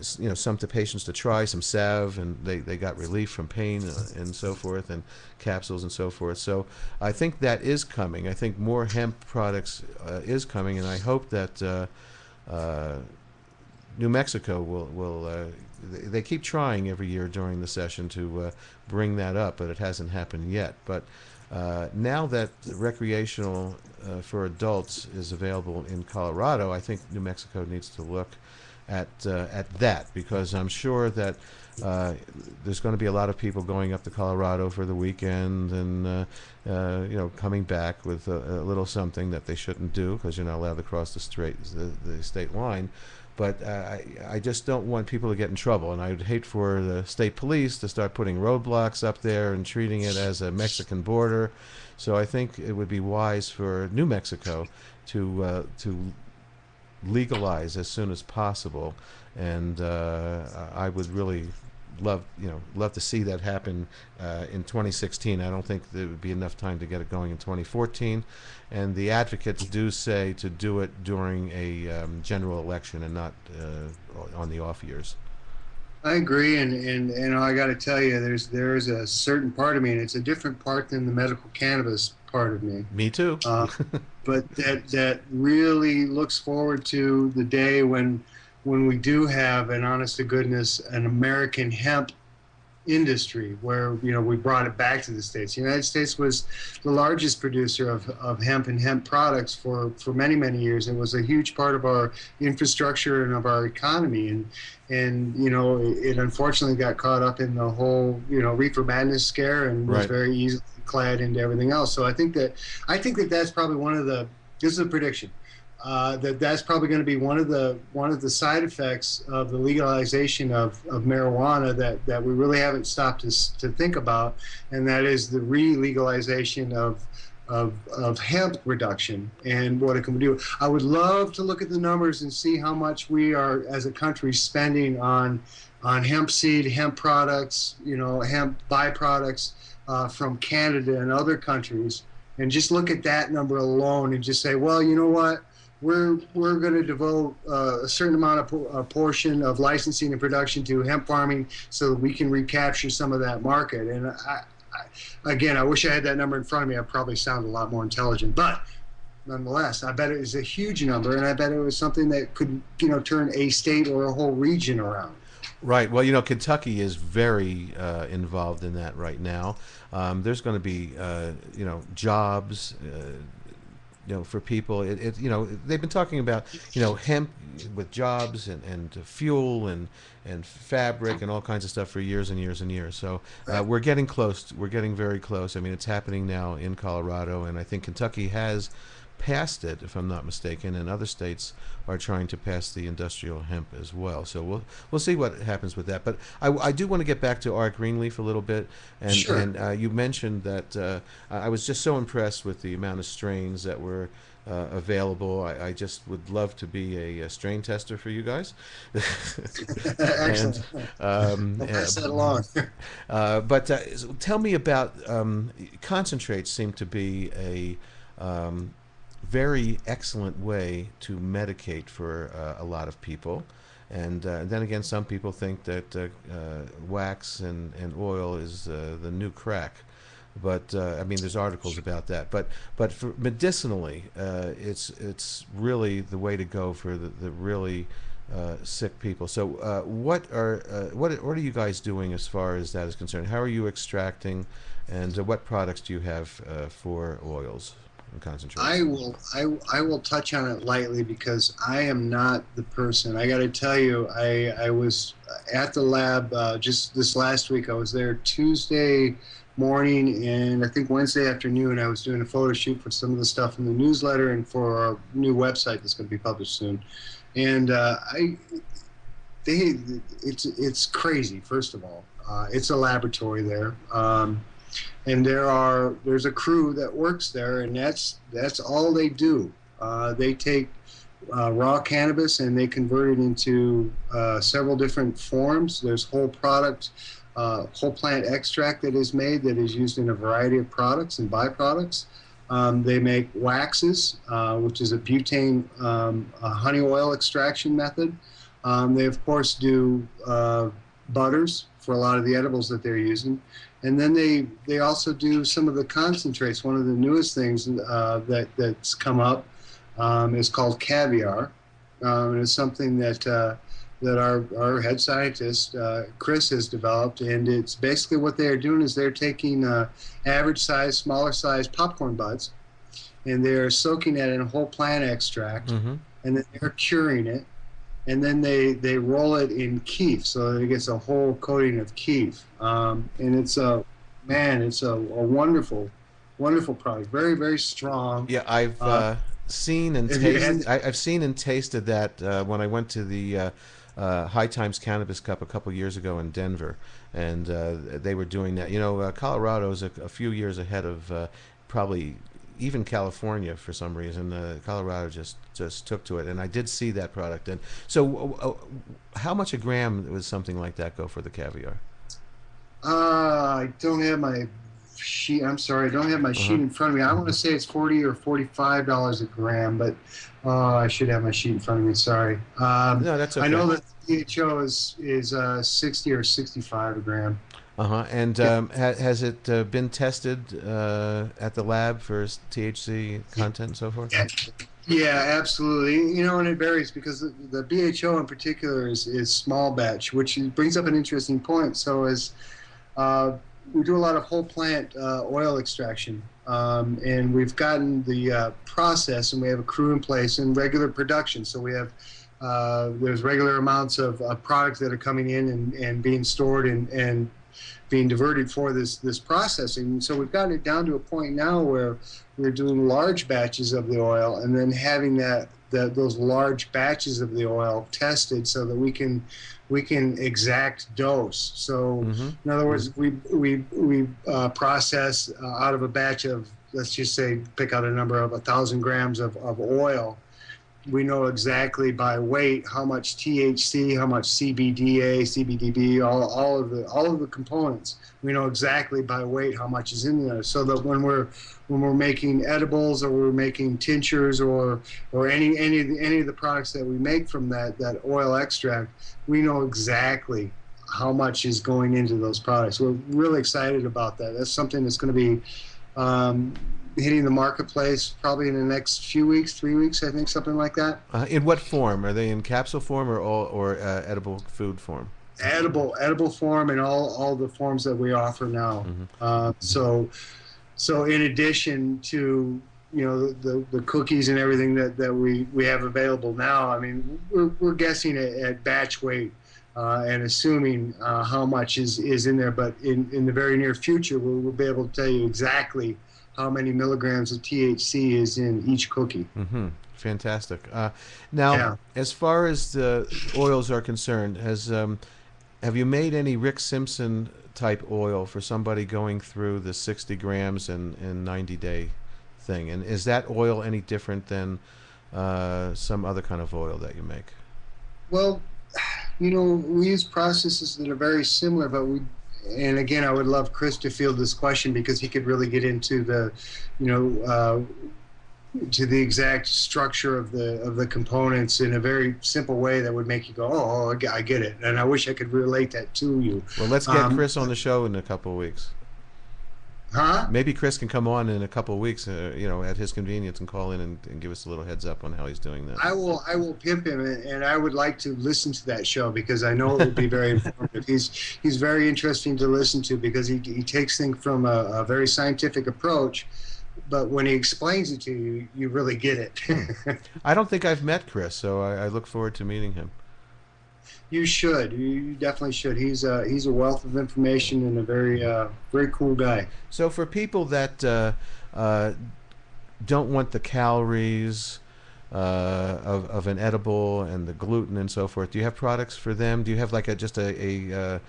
some to patients to try, some salve, and they got relief from pain and so forth, and capsules and so forth. So I think that is coming. I think more hemp products is coming, and I hope that New Mexico will they keep trying every year during the session to bring that up, but it hasn't happened yet. But now that recreational for adults is available in Colorado, I think New Mexico needs to look at that, because I'm sure that there's going to be a lot of people going up to Colorado for the weekend and coming back with a little something that they shouldn't do, because you're not allowed to cross the state line. But I just don't want people to get in trouble, and I would hate for the state police to start putting roadblocks up there and treating it as a Mexican border. So I think it would be wise for New Mexico to legalize as soon as possible, and I would really love to see that happen in 2016. I don't think there would be enough time to get it going in 2014, and the advocates do say to do it during a general election and not on the off years. I agree, and I got to tell you, there's a certain part of me, and it's a different part than the medical cannabis part of me. Me too. But that really looks forward to the day when we do have an honest to goodness an American hemp industry, where we brought it back to the States. The United States was the largest producer of hemp and hemp products for many years. It was a huge part of our infrastructure and of our economy, and it unfortunately got caught up in the whole reefer madness scare and was very easily clad into everything else. So I think that that's probably one of the, this is a prediction, that's probably going to be one of the side effects of the legalization of marijuana that we really haven't stopped to think about, and that is the re-legalization of hemp reduction and what it can do. I would love to look at the numbers and see how much we are as a country spending on hemp seed, hemp products, hemp byproducts from Canada and other countries, and just look at that number alone and just say, well, you know what? We're going to devote a certain amount of a portion of licensing and production to hemp farming so that we can recapture some of that market. And again, I wish I had that number in front of me. I'd probably sound a lot more intelligent, but nonetheless, I bet it was a huge number, and I bet it was something that could, turn a state or a whole region around. Right. Well, Kentucky is very involved in that right now. There's going to be, jobs, for people. They've been talking about, hemp with jobs and fuel and fabric and all kinds of stuff for years and years and years. So we're getting close. We're getting very close. I mean, it's happening now in Colorado, and I think Kentucky has passed it, if I'm not mistaken, and other states are trying to pass the industrial hemp as well. So we'll see what happens with that. But I do want to get back to Art Greenleaf a little bit, and sure. And you mentioned that I was just so impressed with the amount of strains that were available. I just would love to be a strain tester for you guys. Excellent. I'll pass that along. But tell me about concentrates. Seem to be a very excellent way to medicate for a lot of people, and then again, some people think that wax and oil is the new crack. But I mean, there's articles about that. But for medicinally, it's really the way to go for the really sick people. So what are you guys doing as far as that is concerned? How are you extracting, and what products do you have for oils and concentrates? I will touch on it lightly because I am not the person. I got to tell you, I was at the lab just this last week. I was there Tuesday morning, and I think Wednesday afternoon I was doing a photo shoot for some of the stuff in the newsletter and for our new website that's going to be published soon. And it's crazy. First of all, it's a laboratory there, and there's a crew that works there, and that's all they do. They take raw cannabis and they convert it into several different forms. There's whole product. Whole plant extract that is made that is used in a variety of products and byproducts. They make waxes, which is a butane honey oil extraction method. They, of course, do butters for a lot of the edibles that they're using. And then they also do some of the concentrates. One of the newest things that's come up is called caviar. And it's something that our head scientist, Chris, has developed, and it's basically what they are doing is they're taking average size, smaller size popcorn buds, and they're soaking that in whole plant extract, and then they're curing it, and then they roll it in keef so that it gets a whole coating of keef, and it's a wonderful product, very, very strong. Yeah, I've seen and tasted. I've seen and tasted that when I went to the High Times Cannabis Cup a couple years ago in Denver, and they were doing that. Colorado is a few years ahead of probably even California for some reason. Colorado just took to it, and I did see that product. And so, how much a gram would something like that go for the caviar? I don't have my sheet. I'm sorry, I don't have my sheet in front of me. I want to say it's $40 or $45 a gram, but I should have my sheet in front of me. Sorry. No, that's okay. I know that the DHO is 60 or 65 a gram. And has it been tested at the lab for THC content and so forth? Yeah, absolutely. And it varies because the BHO in particular is small batch, which brings up an interesting point. So as we do a lot of whole plant oil extraction, and we've gotten the process, and we have a crew in place and regular production. So we have there's regular amounts of products that are coming in and being stored and being diverted for this processing. So we've gotten it down to a point now where we're doing large batches of the oil and then having those large batches of the oil tested so that we can exact dose. So in other words, we process out of a batch of, let's just say, pick out a number of 1,000 grams of oil. We know exactly by weight how much THC, how much CBDA, CBDB, all of the components. We know exactly by weight how much is in there, so that when we're making edibles or we're making tinctures or any of the products that we make from that oil extract, we know exactly how much is going into those products. We're really excited about that. That's something that's going to be hitting the marketplace probably in the next few weeks, 3 weeks, I think, something like that. In what form? Are they in capsule form or edible food form? Edible form and all the forms that we offer now. So in addition to the cookies and everything that we have available now, I mean, we're guessing at batch weight and assuming how much is in there, but in the very near future we'll be able to tell you exactly how many milligrams of THC is in each cookie. Fantastic. Now, as far as the oils are concerned, have you made any Rick Simpson type oil for somebody going through the 60 grams and 90-day thing? And is that oil any different than some other kind of oil that you make? Well, we use processes that are very similar, but and again, I would love Chris to field this question because he could really get into the, to the exact structure of the components in a very simple way that would make you go, oh, I get it. And I wish I could relate that to you. Well, let's get Chris on the show in a couple of weeks. Maybe Chris can come on in a couple of weeks, at his convenience, and call in and give us a little heads up on how he's doing that. I will pimp him, and I would like to listen to that show because I know it would be very informative. He's very interesting to listen to because he takes things from a very scientific approach, but when he explains it to you, you really get it. I don't think I've met Chris, so I look forward to meeting him. You should. You definitely should. He's a wealth of information and a very cool guy. So for people that don't want the calories of an edible and the gluten and so forth, do you have products for them? Do you have like just a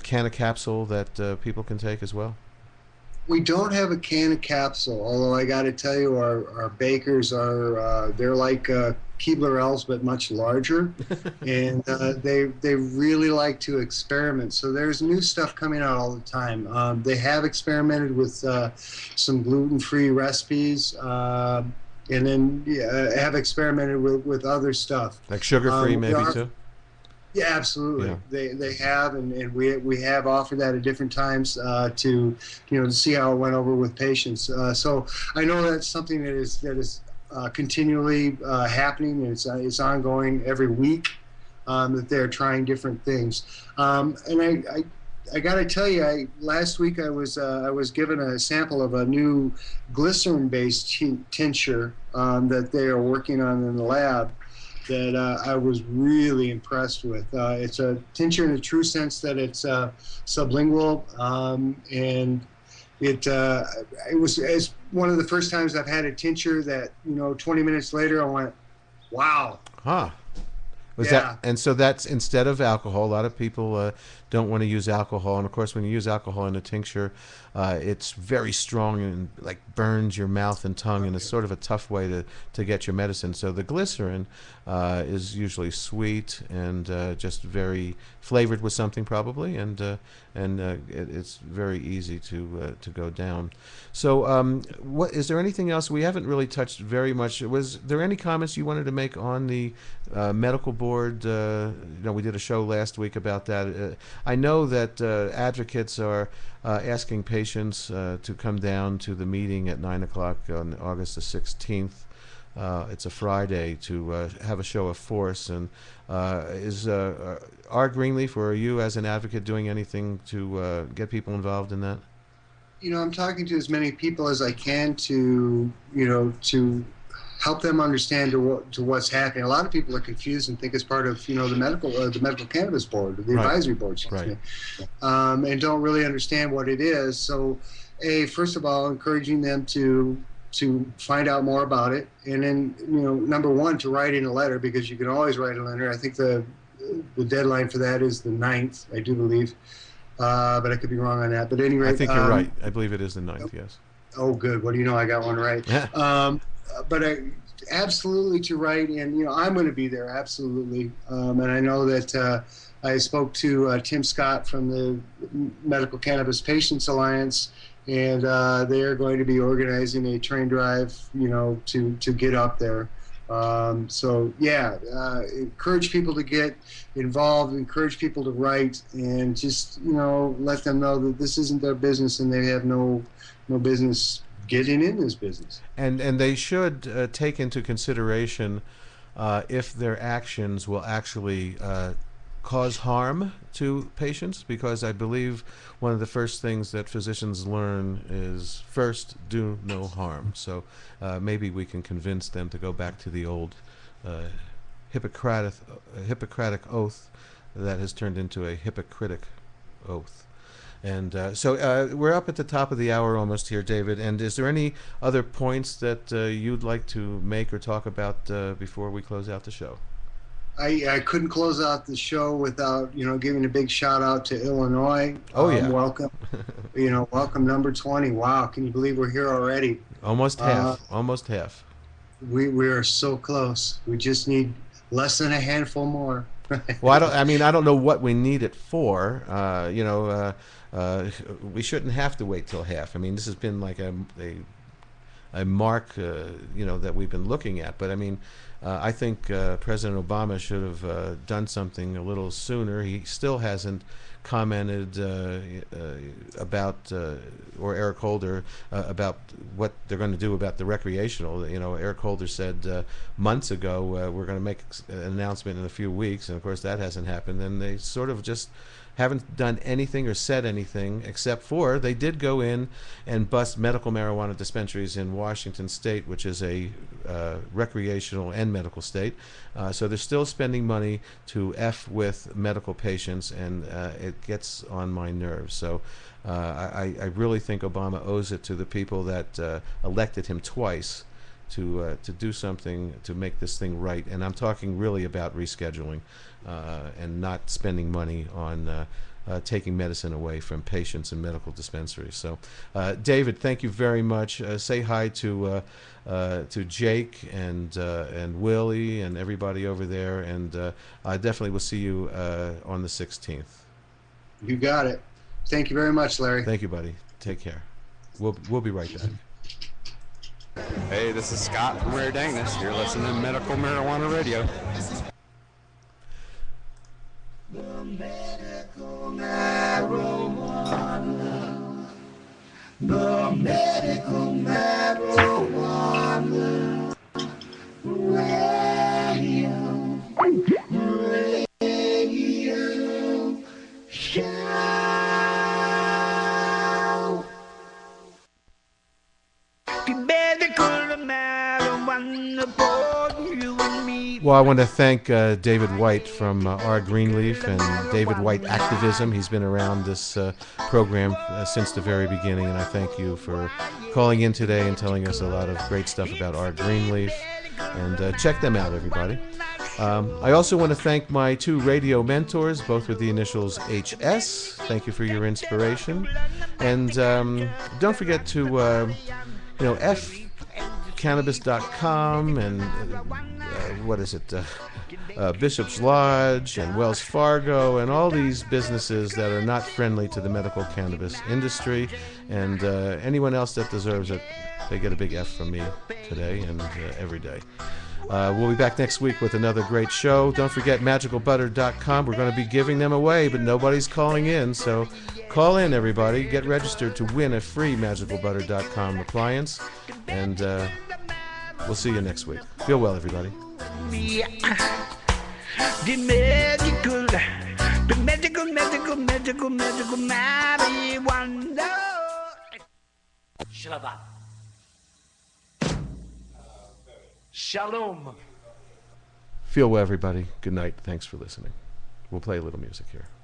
can of capsule that people can take as well? We don't have a can of capsule, although I got to tell you, our bakers they're like Keebler elves, but much larger, and they really like to experiment. So there's new stuff coming out all the time. They have experimented with some gluten-free recipes, and then have experimented with other stuff, like sugar-free, maybe too. Yeah, absolutely. Yeah. They have, and we have offered that at different times to see how it went over with patients. So I know that's something that is continually happening. It's ongoing every week that they're trying different things. And I got to tell you, last week I was given a sample of a new glycerin-based tincture that they are working on in the lab, that I was really impressed with. It's a tincture in the true sense that it's sublingual, and it's one of the first times I've had a tincture that 20 minutes later I went, wow. So that's instead of alcohol. A lot of people don't want to use alcohol, and of course when you use alcohol in a tincture, it's very strong and like burns your mouth and tongue, and it's sort of a tough way to get your medicine. So the glycerin is usually sweet and just very flavored with something probably, and it's very easy to go down. So what is there anything else we haven't really touched very much? Was there any comments you wanted to make on the medical board? We did a show last week about that. I know that advocates are asking patients to come down to the meeting at 9 o'clock on August the 16th. It's a Friday, to have a show of force. And is our Greenleaf, or are you as an advocate doing anything to get people involved in that? I'm talking to as many people as I can to help them understand to what's happening. A lot of people are confused and think it's part of the medical cannabis board, the advisory board, and don't really understand what it is. So, first of all, encouraging them to find out more about it, and then number one, to write in a letter, because you can always write a letter. I think the deadline for that is the 9th, I do believe, but I could be wrong on that. But anyway, I think you're right. I believe it is the 9th. Yes. Oh, good. What do you know? I got one right. But absolutely to write, and I'm going to be there, absolutely. And I know that I spoke to Tim Scott from the Medical Cannabis Patients Alliance, and they are going to be organizing a train drive, to get up there. So yeah, encourage people to get involved, encourage people to write, and just let them know that this isn't their business, and they have no business getting in this business. And they should take into consideration if their actions will actually cause harm to patients, because I believe one of the first things that physicians learn is first, do no harm. So maybe we can convince them to go back to the old Hippocratic oath that has turned into a hypocritic oath. And so we're up at the top of the hour almost here, David. And is there any other points that you'd like to make or talk about before we close out the show? I couldn't close out the show without giving a big shout out to Illinois. Oh yeah, welcome. Welcome number 20. Wow, can you believe we're here already? Almost half. Almost half. We are so close. We just need less than a handful more. Well, I don't know what we need it for. We shouldn't have to wait till half. I mean, this has been like a mark, that we've been looking at. But I mean, I think President Obama should have done something a little sooner. He still hasn't commented about, or Eric Holder, about what they're going to do about the recreational. Eric Holder said months ago, we're going to make an announcement in a few weeks, and of course that hasn't happened. And they sort of just haven't done anything or said anything, except for they did go in and bust medical marijuana dispensaries in Washington State, which is a recreational and medical state. So they're still spending money to F with medical patients, and it gets on my nerves. So I really think Obama owes it to the people that elected him twice to do something to make this thing right. And I'm talking really about rescheduling and not spending money on taking medicine away from patients in medical dispensaries. So, David, thank you very much. Say hi to Jake and Willie and everybody over there, and I definitely will see you on the 16th. You got it. Thank you very much, Larry. Thank you, buddy. Take care. We'll be right back. Hey, this is Scott from Rare Dangness. You're listening to Medical Marijuana Radio. The medical marijuana. The medical marijuana. Radio show. Well, I want to thank David White from our Greenleaf and David White Activism. He's been around this program since the very beginning, and I thank you for calling in today and telling us a lot of great stuff about our Greenleaf. And check them out, everybody. I also want to thank my two radio mentors, both with the initials HS. Thank you for your inspiration. And don't forget to, fcannabis.com and Bishop's Lodge and Wells Fargo and all these businesses that are not friendly to the medical cannabis industry. And anyone else that deserves it, they get a big F from me today and every day. We'll be back next week with another great show. Don't forget magicalbutter.com. We're going to be giving them away, but nobody's calling in. So call in, everybody. Get registered to win a free magicalbutter.com appliance. And we'll see you next week. Feel well, everybody. The medical marijuana. Shut up. Shalom. Feel well, everybody. Good night. Thanks for listening. We'll play a little music here.